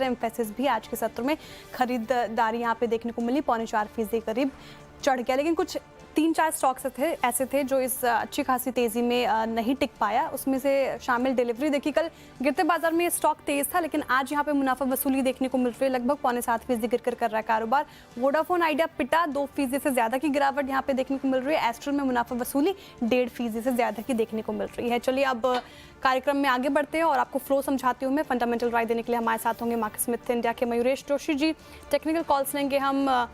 Emphasis भी आज के सत्र में खरीदारी यहाँ पे देखने को मिली, 4.25% करीब चढ़ गया। लेकिन कुछ 3-4 स्टॉक्स ऐसे थे जो इस अच्छी खासी तेजी में नहीं टिक पाया। उसमें से शामिल डिलीवरी। देखिए, कल गिरते बाजार में स्टॉक तेज था, लेकिन आज यहाँ पे मुनाफा वसूली देखने को मिल रही है। लगभग 7.25% गिर कर रहा है कारोबार। वोडाफोन आइडिया पिटा 2% से ज्यादा की गिरावट यहाँ पे देखने को मिल रही है। एस्ट्रल में मुनाफा वसूली 1.5% से ज्यादा की देखने को मिल रही है। चलिए अब कार्यक्रम में आगे बढ़ते हैं और आपको फ्लो समझाती हूँ मैं। फंडामेंटल राय देने के लिए हमारे साथ होंगे मार्केट स्मिथ इंडिया के मयूरेश जोशी जी। टेक्निकल कॉल्स लेंगे हम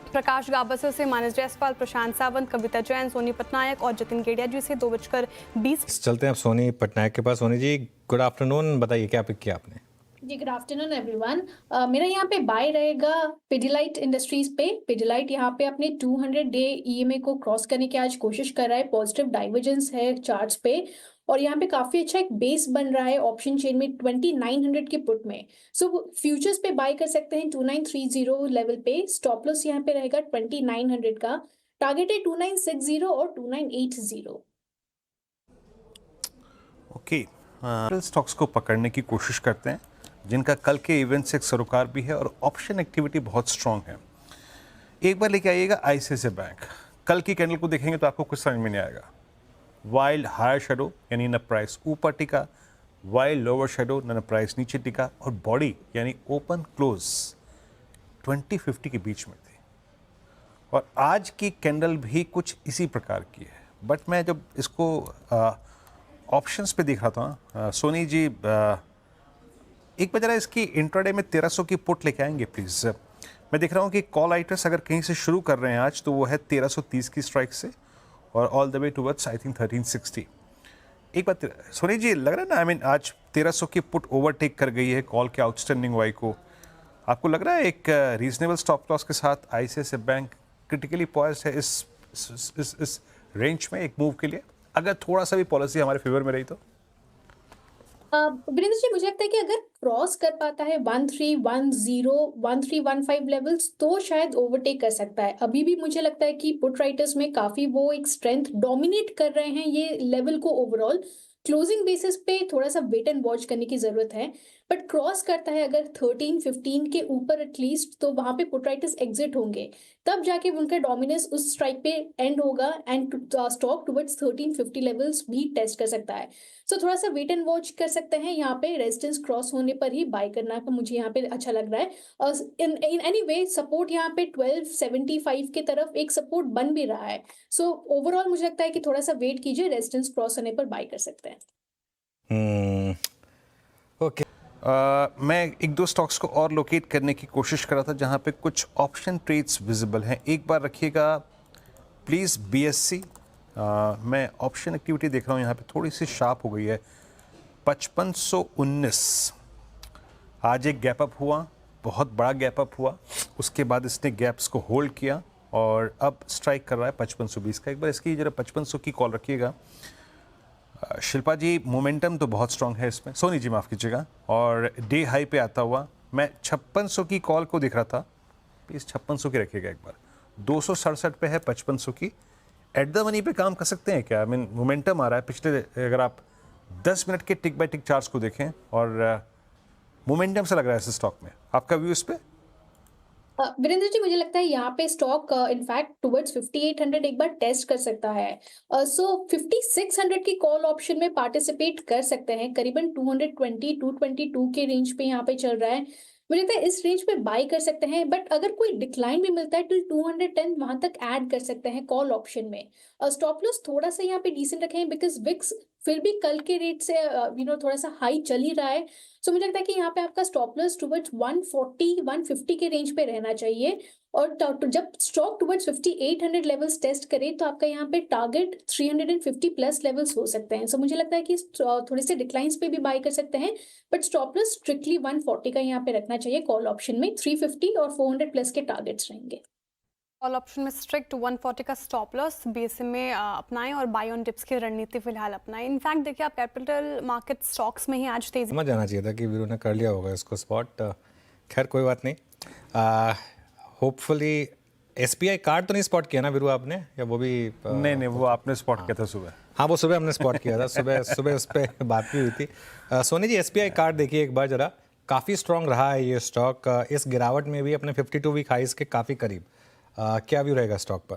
प्रकाश गाबसर से, मानस जायसवाल, प्रशांत सावंत, कविता जैन, सोनी पटनायक और जतिन गेड़िया जी से 2:20। चलते हैं अब सोनी पटनायक के पास। Soni ji, good afternoon. बताइए क्या पिक किया आपने? जी, गुड आफ्टरनून एवरीवन। मेरा यहाँ पे बाय रहेगा पिडिलाइट इंडस्ट्रीज पे। पिडिलाइट यहाँ पे अपने 200 डे ईएमए को क्रॉस करने की आज कोशिश कर रहा है। पॉजिटिव डाइवर्जेंस है चार्ट्स पे और यहाँ पे काफी अच्छा एक बेस बन रहा है ऑप्शन चेन में 2900 के पुट में। सो फ्यूचर्स पे बाय कर सकते हैं 2930 लेवल पे। स्टॉप लॉस यहाँ पे रहेगा 2900 का। टारगेट है 2960 और 2980। ओके, स्टॉक्स को पकड़ने की कोशिश करते हैं जिनका कल के इवेंट से एक सरोकार भी है और ऑप्शन एक्टिविटी बहुत स्ट्रांग है। एक बार लेके आइएगा आईसीआईसीआई बैंक। कल की कैंडल को देखेंगे तो आपको कुछ समझ में नहीं आएगा। वाइल हायर शेडो यानी न प्राइस ऊपर टिका, वाइल लोअर शेडो न प्राइस नीचे टिका, और बॉडी यानी ओपन क्लोज 20-50 के बीच में थी। और आज की कैंडल भी कुछ इसी प्रकार की है। बट मैं जब इसको ऑप्शंस पे देख रहा था, सोनी जी, एक बार जरा इसकी इंट्राडे में 1300 की पुट लेके आएंगे प्लीज़। मैं देख रहा हूँ कि कॉल आइटर्स अगर कहीं से शुरू कर रहे हैं आज तो वो है 1330 की स्ट्राइक से और all the way towards I think 1360। एक बात सोनी जी, लग रहा है ना, आई मीन आज 1300 की पुट ओवरटेक कर गई है कॉल के आउटस्टैंडिंग वाई को। आपको लग रहा है एक रीजनेबल स्टॉप लॉस के साथ आईसीआईसीआई बैंक क्रिटिकली पॉइज्ड है इस रेंज में एक मूव के लिए, अगर थोड़ा सा भी पॉलिसी हमारे फेवर में रही तो? वीरेंद्र जी, मुझे लगता है कि अगर क्रॉस कर पाता है 1310 1315 लेवल्स तो शायद ओवरटेक कर सकता है। अभी भी मुझे लगता है कि पुट राइटर्स में काफी वो एक स्ट्रेंथ डोमिनेट कर रहे हैं ये लेवल को। ओवरऑल क्लोजिंग बेसिस पे थोड़ा सा वेट एंड वॉच करने की जरूरत है। बट क्रॉस करता है अगर 13-15 के ऊपर एटलीस्ट, तो वहां पे पुट राइटर्स एग्जिट होंगे, तब जाके उनका डोमिनेंस उस स्ट्राइक पे एंड होगा एंड स्टॉक टुवर्ड्स 1350 लेवल्स भी टेस्ट कर सकता है। सो थोड़ा सा वेट एंड वॉच कर सकते हैं। यहाँ पे रेजिस्टेंस क्रॉस होने पर ही बाय करना का मुझे यहाँ पे अच्छा लग रहा है। और इन एनी वे सपोर्ट यहाँ पे 1275 के तरफ एक सपोर्ट बन भी रहा है। सो ओवरऑल मुझे लगता है कि थोड़ा सा वेट कीजिए, रेजिस्टेंस क्रॉस होने पर बाय कर सकते हैं। ओके, मैं एक दो स्टॉक्स को और लोकेट करने की कोशिश कर रहा था जहाँ पे कुछ ऑप्शन ट्रेड्स विजिबल हैं। एक बार रखिएगा प्लीज़ बीएससी। मैं ऑप्शन एक्टिविटी देख रहा हूँ यहाँ पे थोड़ी सी शार्प हो गई है। 5519 आज एक गैप अप हुआ, बहुत बड़ा गैप अप हुआ, उसके बाद इसने गैप्स को होल्ड किया और अब स्ट्राइक कर रहा है 5520 का। एक बार इसकी जरा 5500 की कॉल रखिएगा। शिल्पा जी, मोमेंटम तो बहुत स्ट्रांग है इसमें। सोनी जी माफ़ कीजिएगा। और डे हाई पे आता हुआ मैं 5600 की कॉल को दिख रहा था, प्लीज़ 5600 की रखिएगा एक बार। 267 पे है 5500 की। एट द मनी पे काम कर सकते हैं क्या? आई मीन मोमेंटम आ रहा है पिछले, अगर आप 10 मिनट के टिक बाय टिक चार्ट्स को देखें और मोमेंटम से लग रहा है इस स्टॉक में। आपका व्यू इस पे? वीरेंद्र जी, मुझे लगता है यहाँ पे स्टॉक इनफैक्ट टुवर्ड्स 5800 एक बार टेस्ट कर सकता है। सो 5600 की कॉल ऑप्शन में पार्टिसिपेट कर सकते हैं। करीबन 222 के रेंज पे यहाँ पे चल रहा है। मुझे लगता है इस रेंज पे बाय कर सकते हैं। बट अगर कोई डिक्लाइन भी मिलता है टिल 210 वहां तक ऐड कर सकते हैं कॉल ऑप्शन में। स्टॉप लॉस थोड़ा सा यहाँ पे डिसेंट रखें बिकॉज विक्स फिर भी कल के रेट से थोड़ा सा हाई चल ही रहा है। सो मुझे लगता है कि यहाँ पे आपका स्टॉप लॉस टुवर्ड्स 140-150 के रेंज पे रहना चाहिए। और जब स्टॉक टुवर्ड्स 5800 लेवल्स टेस्ट करे तो आपका यहाँ पे टारगेट 350 प्लस लेवल्स हो सकते हैं। सो मुझे लगता है कि थोड़े से डिक्लाइंस पे भी बाय कर सकते हैं। बट स्टॉप लॉस स्ट्रिक्टली 140 का यहाँ पे रखना चाहिए कॉल ऑप्शन में। 350 और 400 प्लस के टारगेट्स रहेंगे। कॉल ऑप्शन में स्ट्रिक्ट 140 का स्टॉप लॉस बीएसए में अपनाएं और बाय ऑन डिप्स की रणनीति फिलहाल अपनाएं। इनफैक्ट देखिए, आप कैपिटल मार्केट स्टॉक्स में ही आज तेजी समझ जाना चाहिए था कि वीरू ने कर लिया होगा इसको स्पॉट। खैर कोई बात नहीं। होपफुली एसबीआई कार्ड तो नहीं स्पॉट किया ना वीरू आपने, या वो भी? नहीं, वो आपने स्पॉट किया था सुबह। हाँ, वो सुबह हमने स्पॉट किया था। सुबह उस पर बात भी हुई थी। सोनी जी, एसबीआई कार्ड देखिए एक बार जरा। काफ़ी स्ट्रॉन्ग रहा है ये स्टॉक, इस गिरावट में भी अपने 52 वीक हाइस के काफ़ी करीब। क्या व्यू रहेगा स्टॉक पर?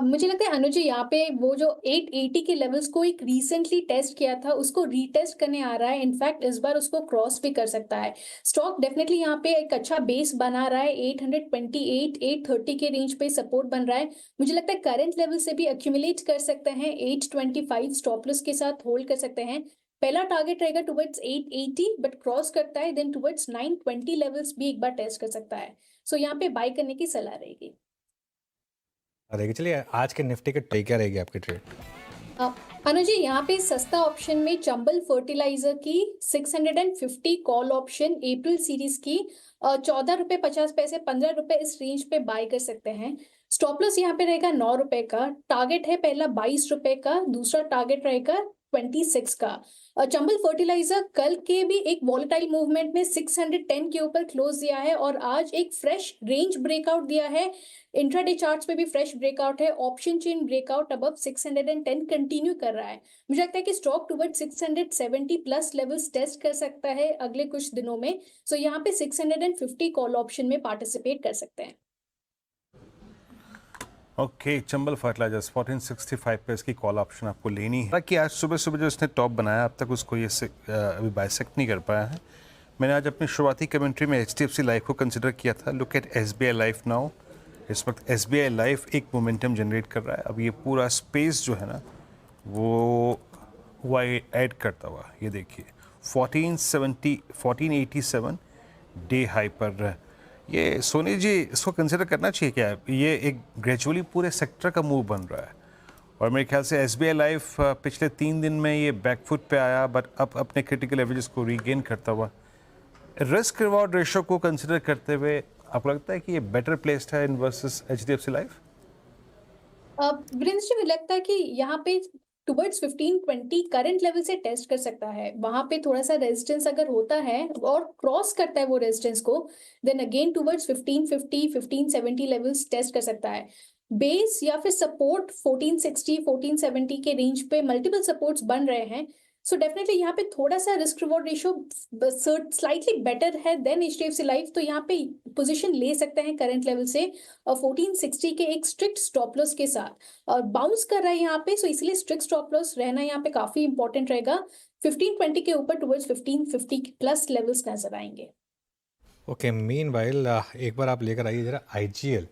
मुझे लगता है अनुज जी, यहाँ पे वो जो 880 के लेवल्स को एक रिसेंटली टेस्ट किया था उसको रीटेस्ट करने आ रहा है। इनफैक्ट इस बार उसको क्रॉस भी कर सकता है। स्टॉक डेफिनेटली यहाँ पे एक अच्छा बेस बना रहा है। 828 830 के रेंज पे सपोर्ट बन रहा है। मुझे लगता है करंट लेवल से भी एक्यूमुलेट कर सकते हैं। 825 स्टॉप लॉस के साथ होल्ड कर सकते हैं। पहला टारगेट रहेगा टुवर्ड्स 880, बट क्रॉस करता है देन टुवर्ड्स 920 लेवल्स भी एक बार टेस्ट कर सकता है। सो यहाँ पे बाय करने की सलाह रहेगी। रहेगी। चलिए आज के निफ्टी के ट्रेड क्या रहेगी आपकी ट्रेड? अनुज जी, यहाँ पे सस्ता ऑप्शन में चंबल फर्टिलाइजर की 650 कॉल ऑप्शन अप्रैल सीरीज की 14 रुपए 50 पैसे 15 रुपए इस रेंज पे बाय कर सकते हैं। स्टॉप लॉस यहाँ पे रहेगा 9 रुपए का। टारगेट है पहला 22 रुपए का, दूसरा टारगेट रहेगा 26 का। चंबल फर्टिलाइजर कल के भी एक वॉलेटाइल मूवमेंट में 610 के ऊपर क्लोज दिया है और आज एक फ्रेश रेंज ब्रेकआउट दिया है। इंट्राडे चार्ट्स पे भी फ्रेश ब्रेकआउट है। Option chain breakout above 610 continue कर रहा है। मुझे लगता है कि stock toward 670 plus levels test कर सकता है अगले कुछ दिनों में। सो यहाँ पे 650 कॉल ऑप्शन में पार्टिसिपेट कर सकते हैं। ओके, चंबल फर्टिलाइजर्स 1465 पे इसकी कॉल ऑप्शन आपको लेनी है। ताकि आज सुबह सुबह जो इसने टॉप बनाया अब तक उसको ये अभी बाइसेक्ट नहीं कर पाया है। मैंने आज अपनी शुरुआती कमेंट्री में HDFC लाइफ को कंसिडर किया था। Look at SBI life now. इस वक्त SBI लाइफ एक मोमेंटम जनरेट कर रहा है। अब ये पूरा स्पेस जो है ना वो ऐड करता हुआ, ये देखिए 1487 डे हाई पर। ये सोनी जी इसको कंसिडर करना चाहिए क्या? ये एक ग्रेजुअली पूरे सेक्टर का मूव बन रहा है और मेरे ख्याल से SBI लाइफ पिछले 3 दिन में ये बैकफुट पे आया, बट अब अपने क्रिटिकल एवरेजेस को रीगेन करता हुआ रिस्क रिवॉर्ड रेशो को कंसिडर करते हुए आपको लगता है कि ये बेटर प्लेस्ड है इन versus HDFC life? Virendra ji, मुझे लगता है कि यहाँ पे टुवर्ड्स 1520 करंट लेवल से टेस्ट कर सकता है। वहां पे थोड़ा सा रेजिस्टेंस अगर होता है और क्रॉस करता है वो रेजिस्टेंस को, then again towards 1550 1570 levels test कर सकता है। बेस या फिर सपोर्ट 1460 1470 के रेंज पे मल्टीपल सपोर्ट्स बन रहे हैं। सो डेफिनेटली यहाँ पे थोड़ा सा risk reward ratio slightly better है देन HDFC लाइफ, तो यहाँ पे पोजीशन ले सकते हैं करंट लेवल से और 1460 के एक स्ट्रिक्ट स्टॉप लॉस के साथ। और बाउंस कर रहा है यहाँ पे, सो इसलिए स्ट्रिक्ट स्टॉप लॉस रहना यहाँ पे काफी इंपॉर्टेंट रहेगा। 1520 के ऊपर टुवर्ड्स 1550 प्लस लेवल्स नजर आएंगे। ओके, मीनवाइल एक बार आप लेकर आइए जरा IGL।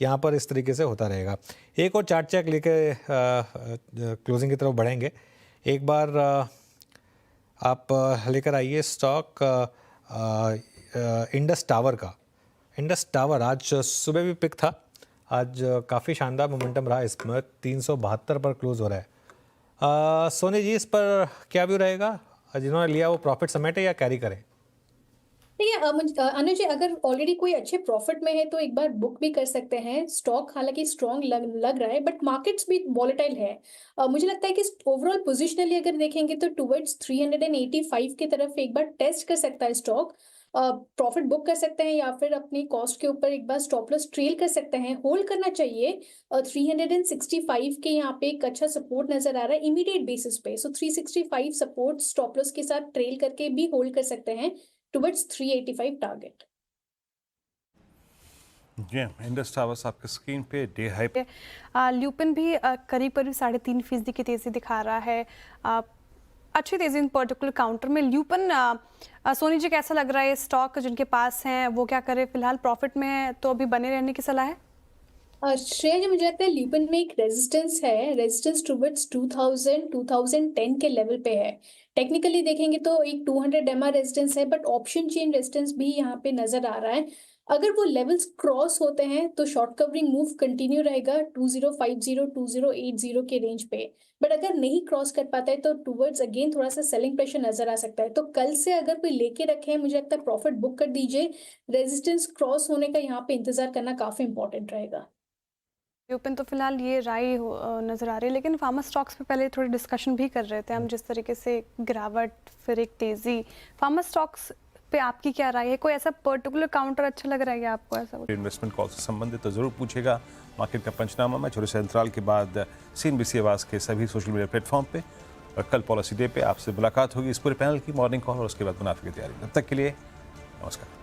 यहाँ पर इस तरीके से होता रहेगा। एक और चार्ट चेक लेके क्लोजिंग की तरफ बढ़ेंगे। एक बार आप लेकर आइए स्टॉक इंडस टावर का। इंडस टावर आज सुबह भी पिक था, आज काफ़ी शानदार मोमेंटम रहा इसमें, 372 पर क्लोज हो रहा है। सोनी जी इस पर क्या व्यू रहेगा? जिन्होंने लिया वो प्रॉफिट समेटे या कैरी करें? देखिए अनुज जी, अगर ऑलरेडी कोई अच्छे प्रॉफिट में है तो एक बार बुक भी कर सकते हैं। स्टॉक हालांकि स्ट्रॉन्ग लग रहा है, बट मार्केट्स भी वॉलेटाइल है। मुझे लगता है कि ओवरऑल पोजिशनली अगर देखेंगे तो टुवर्ड्स 385 की तरफ एक बार टेस्ट कर सकता है स्टॉक। प्रॉफिट बुक कर सकते हैं या फिर अपनी कॉस्ट के ऊपर एक बार स्टॉप लॉस ट्रेल कर सकते हैं। होल्ड करना चाहिए। 365 के यहाँ पे एक अच्छा सपोर्ट नजर आ रहा है इमीडिएट बेसिस पे। सो 365 सपोर्ट स्टॉप लॉस के साथ ट्रेल करके भी होल्ड कर सकते हैं टुवर्ड्स 385 टारगेट। जी, इंडस टावर्स आपके स्क्रीन पे डे हाई। ल्यूपिन भी करीब करीब 3.5% की तेज़ी दिखा रहा है। अच्छी तेज़ी इन पर्टिकुलर काउंटर में। ल्यूपिन सोनी जी कैसा लग रहा है? स्टॉक जिनके पास हैं वो क्या करे? फिलहाल प्रॉफिट में है तो अभी बने रहने की सलाह है? श्रेया जी, मुझे लगता है ल्यूपिन में एक रेजिस्टेंस है। रेजिस्टेंस टुवर्ड्स 2000 2010 के लेवल पे है। टेक्निकली देखेंगे तो एक 200 MA रेजिस्टेंस है, बट ऑप्शन चेन रेजिस्टेंस भी यहाँ पे नजर आ रहा है। अगर वो लेवल्स क्रॉस होते हैं तो शॉर्ट कवरिंग मूव कंटिन्यू रहेगा 2050 2080 के रेंज पे। बट अगर नहीं क्रॉस कर पाता है तो टुवर्ड्स अगेन थोड़ा सा सेलिंग प्रेशर नजर आ सकता है। तो कल से अगर कोई लेके रखे हैं, मुझे लगता है प्रॉफिट बुक कर दीजिए। रेजिस्टेंस क्रॉस होने का यहाँ पे इंतजार करना काफी इंपॉर्टेंट रहेगा। ल्यूपिन तो फिलहाल ये राय नज़र आ रही है, लेकिन फार्मा स्टॉक्स पे पहले थोड़ी डिस्कशन भी कर रहे थे हम, जिस तरीके से गिरावट फिर एक तेज़ी। फार्मा स्टॉक्स पे आपकी क्या राय है? कोई ऐसा पर्टिकुलर काउंटर अच्छा लग रहा है क्या आपको? ऐसा इन्वेस्टमेंट कॉल से संबंधित तो जरूर पूछेगा। मार्केट का पंचनामा मैं छोटे से अंतराल के बाद CNBC आवाज़ के सभी सोशल मीडिया प्लेटफॉर्म पे और कल पॉलिसी डे पे आपसे मुलाकात होगी इस पूरे पैनल की मॉर्निंग कॉल और उसके बाद मुनाफे की तैयारी। तब तक के लिए नमस्कार।